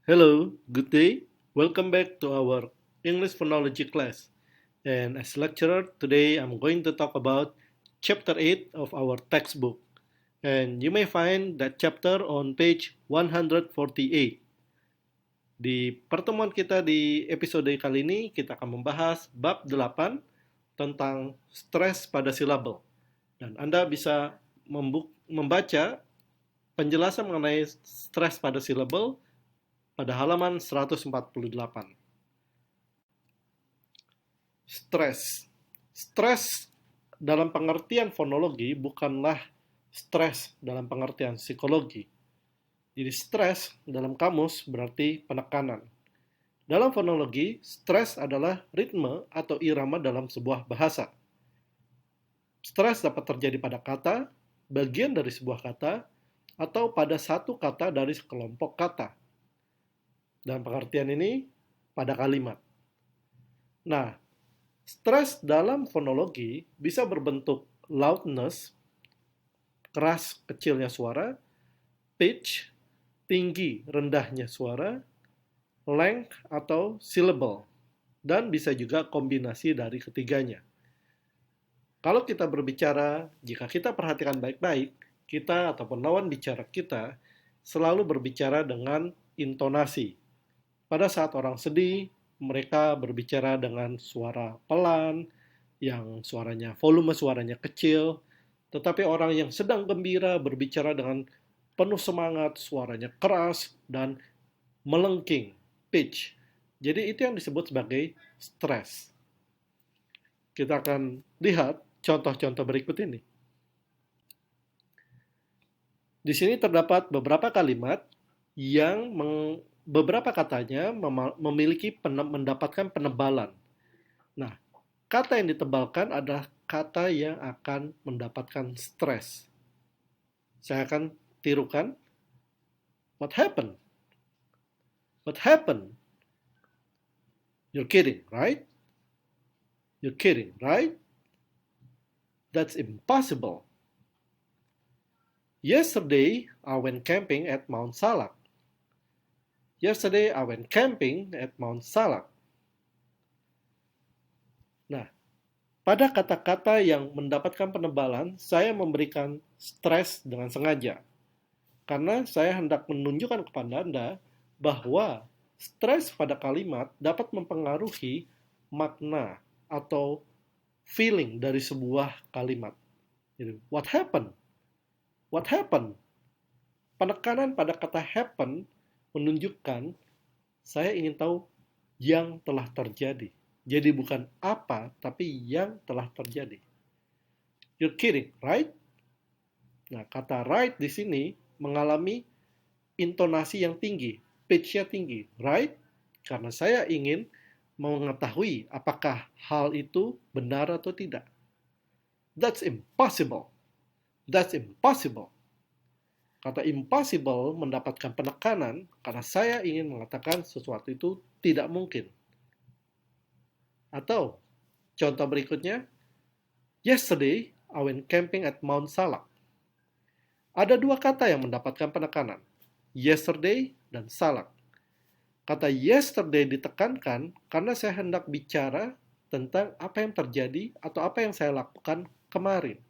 Hello, good day. Welcome back to our English phonology class. And as lecturer, today I'm going to talk about chapter 8 of our textbook. And you may find that chapter on page 148. Di pertemuan kita di episode kali ini, kita akan membahas bab 8 tentang stres pada silabel. Dan Anda bisa membaca penjelasan mengenai stres pada silabel pada halaman 148. Stres. Stres dalam pengertian fonologi bukanlah stres dalam pengertian psikologi. Jadi stres dalam kamus berarti penekanan. Dalam fonologi, stres adalah ritme atau irama dalam sebuah bahasa. Stres dapat terjadi pada kata, bagian dari sebuah kata, atau pada satu kata dari sekelompok kata. Dalam pengertian ini, pada kalimat. Nah, stres dalam fonologi bisa berbentuk loudness, keras kecilnya suara, pitch, tinggi rendahnya suara, length atau syllable, dan bisa juga kombinasi dari ketiganya. Kalau kita berbicara, jika kita perhatikan baik-baik, kita ataupun lawan bicara kita selalu berbicara dengan intonasi. Pada saat orang sedih, mereka berbicara dengan suara pelan, yang volume suaranya kecil, tetapi orang yang sedang gembira berbicara dengan penuh semangat, suaranya keras dan melengking, pitch. Jadi itu yang disebut sebagai stres. Kita akan lihat contoh-contoh berikut ini. Di sini terdapat beberapa kalimat yang beberapa katanya memiliki mendapatkan penebalan. Nah, kata yang ditebalkan adalah kata yang akan mendapatkan stres. Saya akan tirukan. What happened? What happened? You're kidding, right? You're kidding, right? That's impossible. Yesterday, I went camping at Mount Salak. Yesterday, I went camping at Mount Salak. Nah, pada kata-kata yang mendapatkan penebalan, saya memberikan stres dengan sengaja. Karena saya hendak menunjukkan kepada Anda bahwa stres pada kalimat dapat mempengaruhi makna atau feeling dari sebuah kalimat. Jadi, what happened? What happened? Penekanan pada kata happen menunjukkan saya ingin tahu yang telah terjadi. Jadi bukan apa, tapi yang telah terjadi. You're kidding, right? Nah, kata right di sini mengalami intonasi yang tinggi, pitch-nya tinggi, right? Karena saya ingin mengetahui apakah hal itu benar atau tidak. That's impossible. That's impossible. Kata impossible mendapatkan penekanan karena saya ingin mengatakan sesuatu itu tidak mungkin. Atau contoh berikutnya, yesterday I went camping at Mount Salak. Ada dua kata yang mendapatkan penekanan, yesterday dan Salak. Kata yesterday ditekankan karena saya hendak bicara tentang apa yang terjadi atau apa yang saya lakukan kemarin.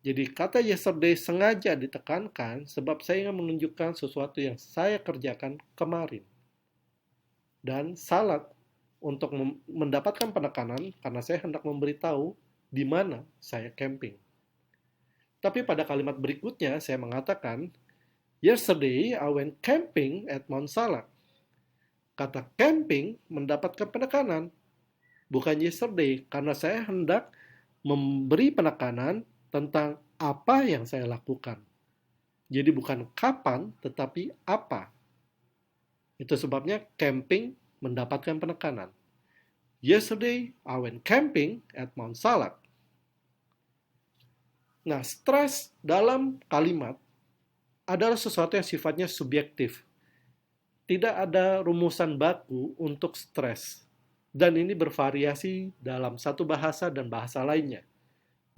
Jadi kata yesterday sengaja ditekankan sebab saya ingin menunjukkan sesuatu yang saya kerjakan kemarin. Dan Salak untuk mendapatkan penekanan karena saya hendak memberitahu di mana saya camping. Tapi pada kalimat berikutnya saya mengatakan, yesterday I went camping at Mount Salak. Kata camping mendapatkan penekanan, bukan yesterday, karena saya hendak memberi penekanan tentang apa yang saya lakukan. Jadi bukan kapan, tetapi apa. Itu sebabnya camping mendapatkan penekanan. Yesterday, I went camping at Mount Salak. Nah, stres dalam kalimat adalah sesuatu yang sifatnya subjektif. Tidak ada rumusan baku untuk stres. Dan ini bervariasi dalam satu bahasa dan bahasa lainnya.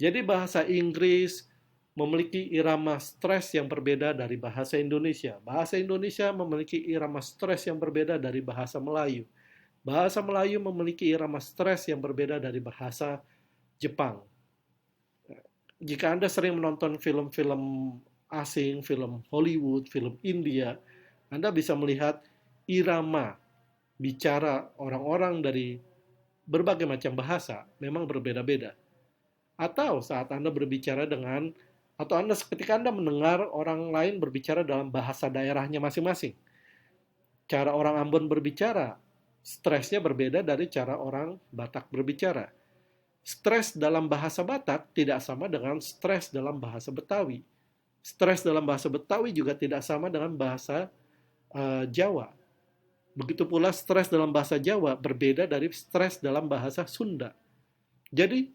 Jadi bahasa Inggris memiliki irama stres yang berbeda dari bahasa Indonesia. Bahasa Indonesia memiliki irama stres yang berbeda dari bahasa Melayu. Bahasa Melayu memiliki irama stres yang berbeda dari bahasa Jepang. Jika Anda sering menonton film-film asing, film Hollywood, film India, Anda bisa melihat irama bicara orang-orang dari berbagai macam bahasa memang berbeda-beda. Atau saat Anda berbicara dengan, atau Anda ketika Anda mendengar orang lain berbicara dalam bahasa daerahnya masing-masing. Cara orang Ambon berbicara, stresnya berbeda dari cara orang Batak berbicara. Stres dalam bahasa Batak tidak sama dengan stres dalam bahasa Betawi. Stres dalam bahasa Betawi juga tidak sama dengan bahasa Jawa. Begitu pula stres dalam bahasa Jawa berbeda dari stres dalam bahasa Sunda. Jadi,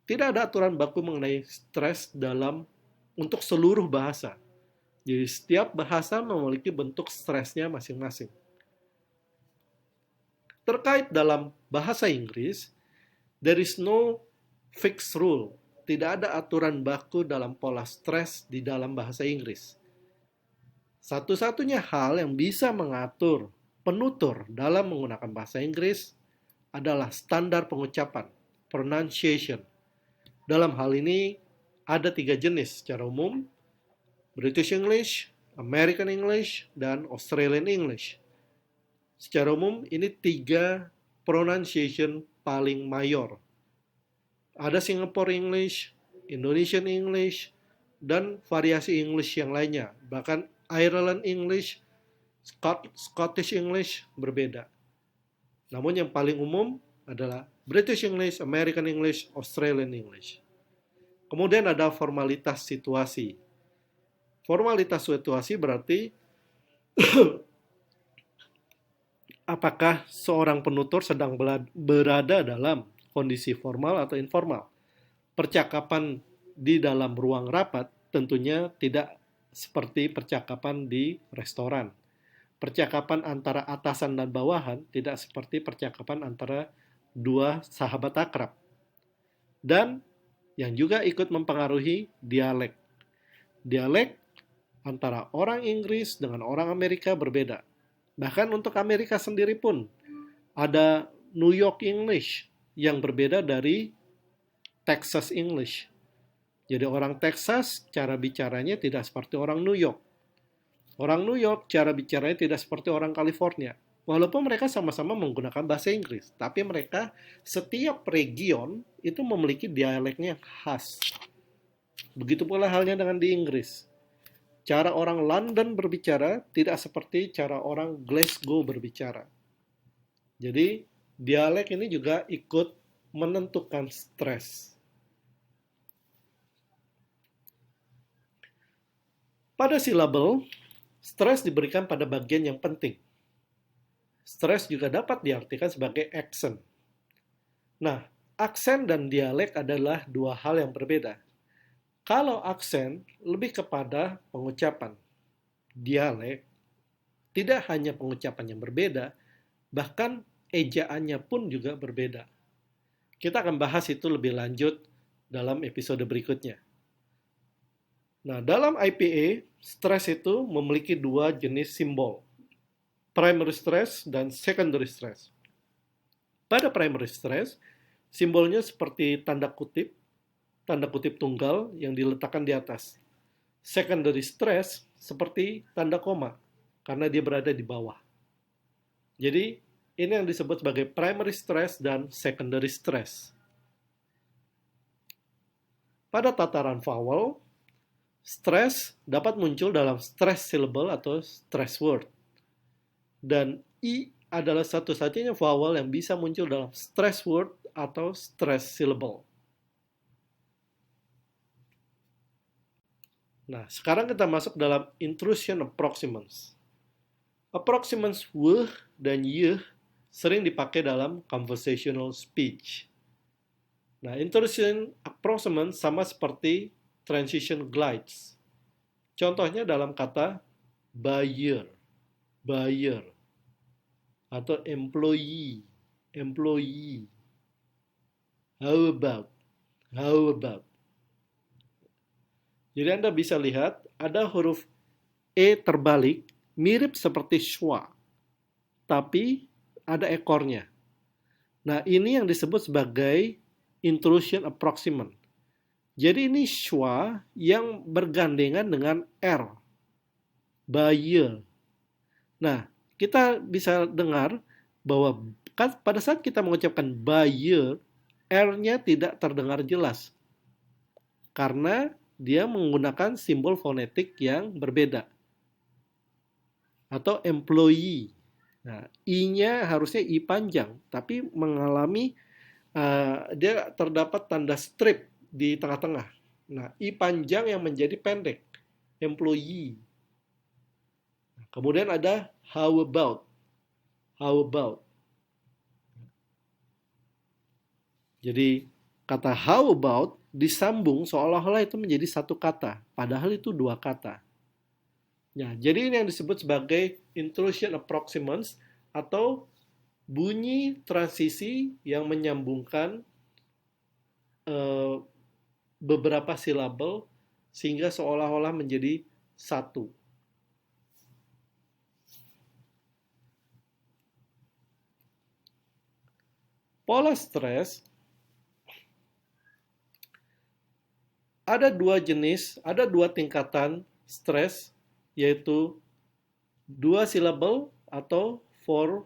tidak ada aturan baku mengenai stres untuk seluruh bahasa. Jadi, setiap bahasa memiliki bentuk stresnya masing-masing. Terkait dalam bahasa Inggris, there is no fixed rule. Tidak ada aturan baku dalam pola stres di dalam bahasa Inggris. Satu-satunya hal yang bisa mengatur penutur dalam menggunakan bahasa Inggris adalah standar pengucapan, pronunciation. Dalam hal ini, ada 3 jenis secara umum, British English, American English, dan Australian English. Secara umum, ini 3 pronunciation paling mayor. Ada Singapore English, Indonesian English, dan variasi English yang lainnya. Bahkan Ireland English, Scottish English berbeda. Namun yang paling umum adalah British English, American English, Australian English. Kemudian ada formalitas situasi. Formalitas situasi berarti apakah seorang penutur sedang berada dalam kondisi formal atau informal. Percakapan di dalam ruang rapat tentunya tidak seperti percakapan di restoran. Percakapan antara atasan dan bawahan tidak seperti percakapan antara dua sahabat akrab. Dan yang juga ikut mempengaruhi dialek. Dialek antara orang Inggris dengan orang Amerika berbeda. Bahkan untuk Amerika sendiri pun ada New York English yang berbeda dari Texas English. Jadi orang Texas cara bicaranya tidak seperti orang New York. Orang New York cara bicaranya tidak seperti orang California. Walaupun mereka sama-sama menggunakan bahasa Inggris, tapi mereka setiap region itu memiliki dialeknya khas. Begitu pula halnya dengan di Inggris. Cara orang London berbicara tidak seperti cara orang Glasgow berbicara. Jadi dialek ini juga ikut menentukan stres. Pada silabel, stres diberikan pada bagian yang penting. Stres juga dapat diartikan sebagai aksen. Nah, aksen dan dialek adalah dua hal yang berbeda. Kalau aksen lebih kepada pengucapan, dialek tidak hanya pengucapan yang berbeda, bahkan ejaannya pun juga berbeda. Kita akan bahas itu lebih lanjut dalam episode berikutnya. Nah, dalam IPA, stres itu memiliki dua jenis simbol, primary stress dan secondary stress. Pada primary stress, simbolnya seperti tanda kutip tunggal yang diletakkan di atas. Secondary stress seperti tanda koma, karena dia berada di bawah. Jadi, ini yang disebut sebagai primary stress dan secondary stress. Pada tataran vowel, stress dapat muncul dalam stress syllable atau stress word. Dan I adalah satu-satunya vowel yang bisa muncul dalam stress word atau stress syllable. Nah, sekarang kita masuk dalam intrusion approximants. Approximants w dan y sering dipakai dalam conversational speech. Nah, intrusion approximant sama seperti transition glides. Contohnya dalam kata buyer, atau employee, how about. Jadi Anda bisa lihat ada huruf E terbalik, mirip seperti schwa, tapi ada ekornya. Nah, ini yang disebut sebagai intrusion approximant. Jadi ini schwa yang bergandengan dengan R, Baye. Nah, kita bisa dengar bahwa pada saat kita mengucapkan Baye, R-nya tidak terdengar jelas karena dia menggunakan simbol fonetik yang berbeda. Atau employee. Nah, I-nya harusnya I panjang, tapi mengalami dia terdapat tanda strip di tengah-tengah. Nah, I panjang yang menjadi pendek, employee. Kemudian ada how about. How about. Jadi kata how about disambung seolah-olah itu menjadi satu kata, padahal itu dua kata. Ya, jadi ini yang disebut sebagai intrusion approximants atau bunyi transisi yang menyambungkan beberapa silabel sehingga seolah-olah menjadi satu. Pola stres ada dua jenis, ada dua tingkatan stres, yaitu dua silabel atau four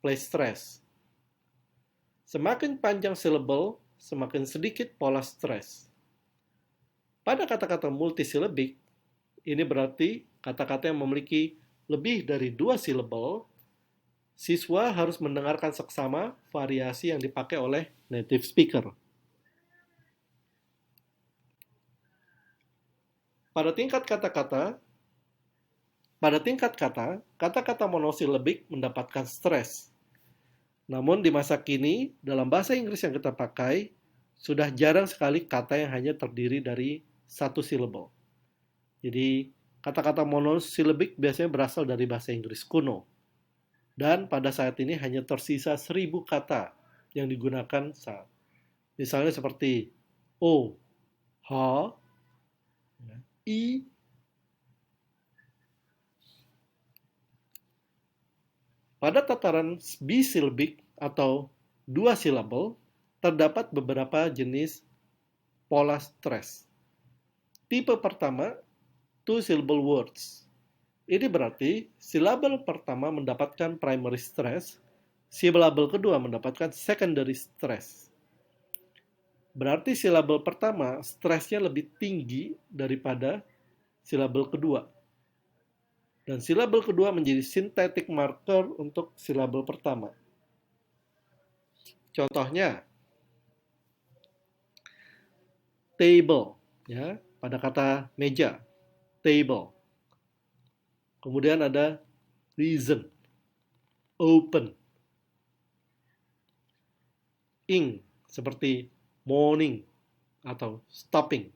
place stress. Semakin panjang silabel, semakin sedikit pola stres. Pada kata-kata multisilabik, ini berarti kata-kata yang memiliki lebih dari dua silabel, siswa harus mendengarkan seksama variasi yang dipakai oleh native speaker. Pada tingkat kata, kata-kata monosilabik mendapatkan stres. Namun di masa kini, dalam bahasa Inggris yang kita pakai, sudah jarang sekali kata yang hanya terdiri dari satu silabel. Jadi, kata-kata monosilabik biasanya berasal dari bahasa Inggris kuno. Dan pada saat ini hanya tersisa 1000 kata yang digunakan saat. Misalnya seperti O, H, I. Pada tataran bisilabik atau dua silabel, terdapat beberapa jenis pola stres. Tipe pertama, two syllable words. Ini berarti silabel pertama mendapatkan primary stress, silabel kedua mendapatkan secondary stress. Berarti silabel pertama stresnya lebih tinggi daripada silabel kedua. Dan silabel kedua menjadi synthetic marker untuk silabel pertama. Contohnya, table, ya, pada kata meja, table. Kemudian ada reason, open, ing, seperti morning atau stopping.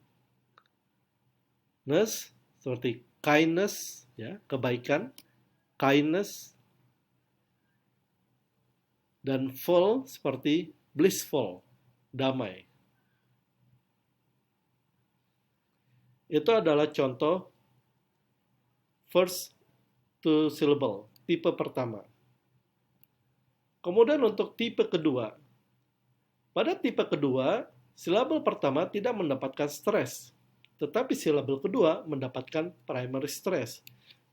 Ness, seperti kindness, ya, kebaikan, kindness. Dan full seperti blissful, damai. Itu adalah contoh first two syllable, tipe pertama. Kemudian untuk tipe kedua. Pada tipe kedua, silabel pertama tidak mendapatkan stres, tetapi silabel kedua mendapatkan primary stress.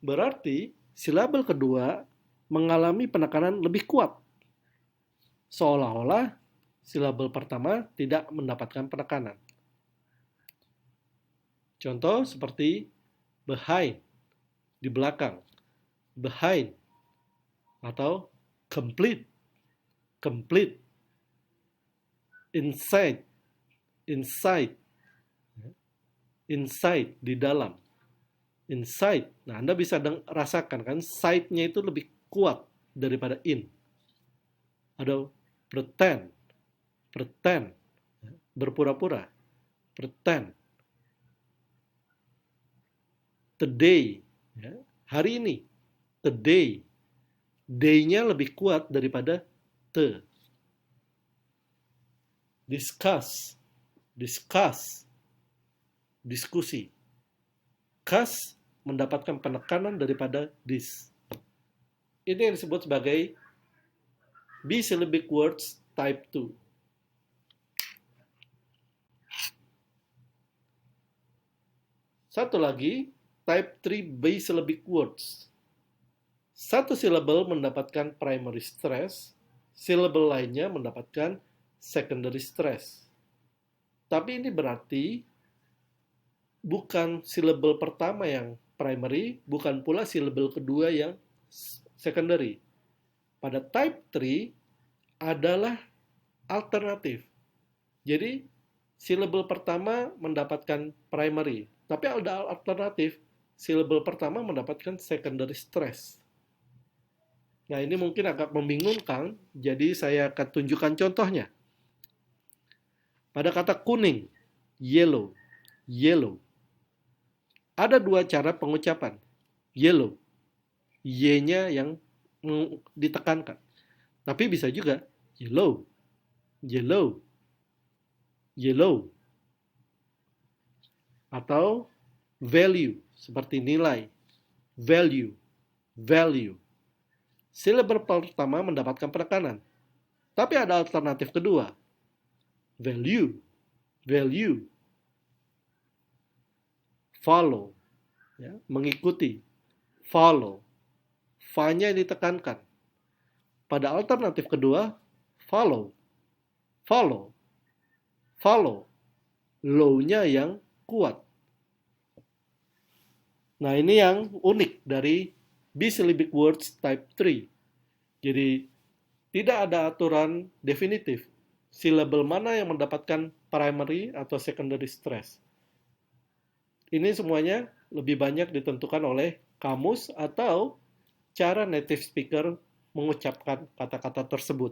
Berarti silabel kedua mengalami penekanan lebih kuat. Seolah-olah silabel pertama tidak mendapatkan penekanan. Contoh seperti behind, di belakang, behind, atau complete, complete, inside, inside, inside, di dalam, inside. Nah, Anda bisa rasakan kan, side-nya itu lebih kuat daripada in. Ada pretend, pretend, berpura-pura, pretend. Today, ya, hari ini, today, day-nya lebih kuat daripada the. Discuss, discuss, diskusi. bekas mendapatkan penekanan daripada this. Ini yang disebut sebagai bisyllabic words type 2. Satu lagi, type 3 bisyllabic words. Satu syllable mendapatkan primary stress, syllable lainnya mendapatkan secondary stress. Tapi ini berarti bukan syllable pertama yang primary, bukan pula syllable kedua yang secondary. Pada type 3 adalah alternatif. Jadi, syllable pertama mendapatkan primary, tapi ada alternatif, syllable pertama mendapatkan secondary stress. Nah, ini mungkin agak membingungkan, jadi saya akan tunjukkan contohnya. Pada kata kuning, yellow, yellow. Ada dua cara pengucapan. Yellow, y-nya yang ditekankan. Tapi bisa juga yellow, yellow, yellow. Atau value, seperti nilai. Value, value. Syllable pertama mendapatkan penekanan. Tapi ada alternatif kedua. Value, value. Follow, ya, mengikuti. Follow. Fa-nya ditekankan. Pada alternatif kedua, follow, follow, follow. Low-nya yang kuat. Nah, ini yang unik dari bisyllabic words type 3. Jadi, tidak ada aturan definitif. Syllable mana yang mendapatkan primary atau secondary stress. Ini semuanya lebih banyak ditentukan oleh kamus atau cara native speaker mengucapkan kata-kata tersebut.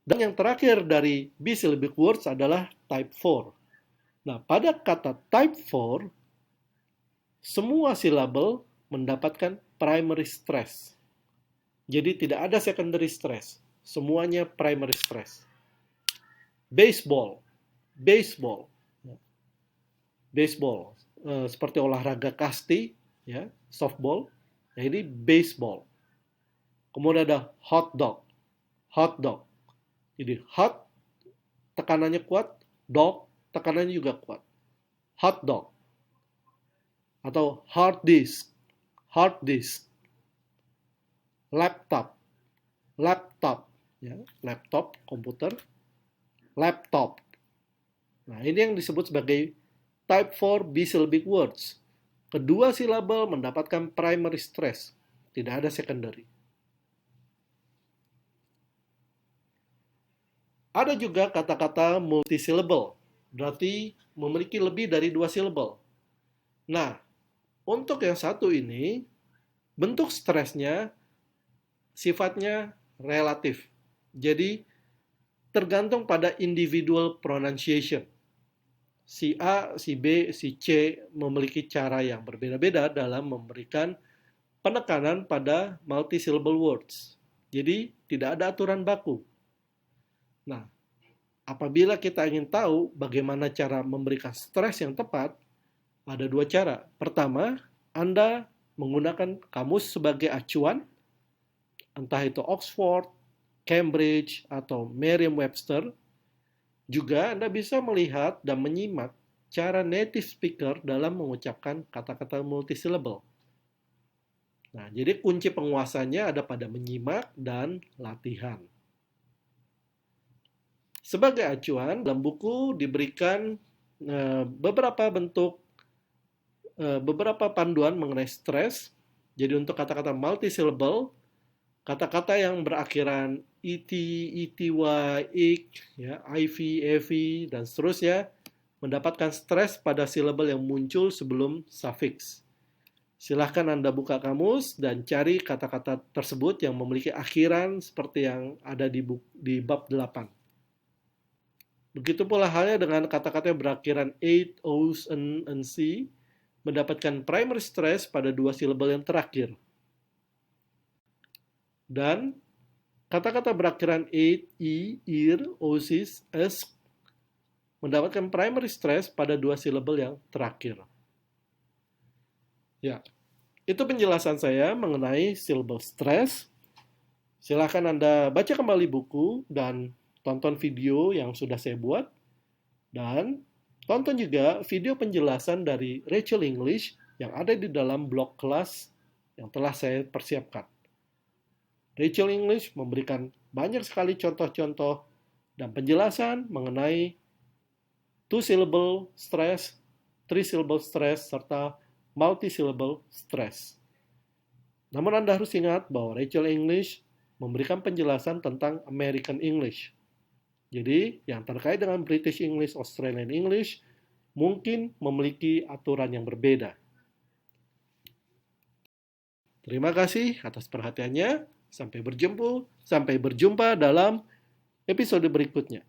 Dan yang terakhir dari bisyllabic words adalah type 4. Nah, pada kata type 4, semua syllable mendapatkan primary stress. Jadi tidak ada secondary stress. Semuanya primary stress. Baseball, baseball, baseball. Seperti olahraga kasti, ya, softball. Nah, ini baseball. Kemudian ada hot dog, hot dog. Jadi hot tekanannya kuat, dog tekanannya juga kuat. Hot dog. Atau hard disk, hard disk. Laptop, laptop, ya, laptop komputer, laptop. Nah, ini yang disebut sebagai type 4 bisyllabic words. Kedua silabel mendapatkan primary stress, tidak ada secondary. Ada juga kata-kata multisyllable, berarti memiliki lebih dari dua syllable. Nah, untuk yang satu ini, bentuk stresnya sifatnya relatif. Jadi, tergantung pada individual pronunciation. Si A, si B, si C memiliki cara yang berbeda-beda dalam memberikan penekanan pada multisyllable words. Jadi, tidak ada aturan baku. Nah, apabila kita ingin tahu bagaimana cara memberikan stres yang tepat, ada dua cara. Pertama, Anda menggunakan kamus sebagai acuan, entah itu Oxford, Cambridge, atau Merriam-Webster. Juga Anda bisa melihat dan menyimak cara native speaker dalam mengucapkan kata-kata multisyllable. Nah, jadi kunci penguasanya ada pada menyimak dan latihan. Sebagai acuan, dalam buku diberikan beberapa panduan mengenai stres. Jadi untuk kata-kata multisyllable, kata-kata yang berakhiran et, ety, ik, ya, iv, ev, dan seterusnya mendapatkan stres pada syllable yang muncul sebelum suffix. Silahkan Anda buka kamus dan cari kata-kata tersebut yang memiliki akhiran seperti yang ada di bab 8. Begitu pula halnya dengan kata-kata yang berakhiran ate, os, and c, mendapatkan primary stress pada dua syllable yang terakhir. Dan kata-kata berakhiran ate, ear, osis, mendapatkan primary stress pada dua syllable yang terakhir. Ya, itu penjelasan saya mengenai syllable stress. Silakan Anda baca kembali buku dan tonton video yang sudah saya buat. Dan tonton juga video penjelasan dari Rachel English yang ada di dalam blog kelas yang telah saya persiapkan. Rachel English memberikan banyak sekali contoh-contoh dan penjelasan mengenai two-syllable stress, three-syllable stress, serta multi-syllable stress. Namun Anda harus ingat bahwa Rachel English memberikan penjelasan tentang American English. Jadi, yang terkait dengan British English, Australian English, mungkin memiliki aturan yang berbeda. Terima kasih atas perhatiannya. Sampai berjumpa dalam episode berikutnya.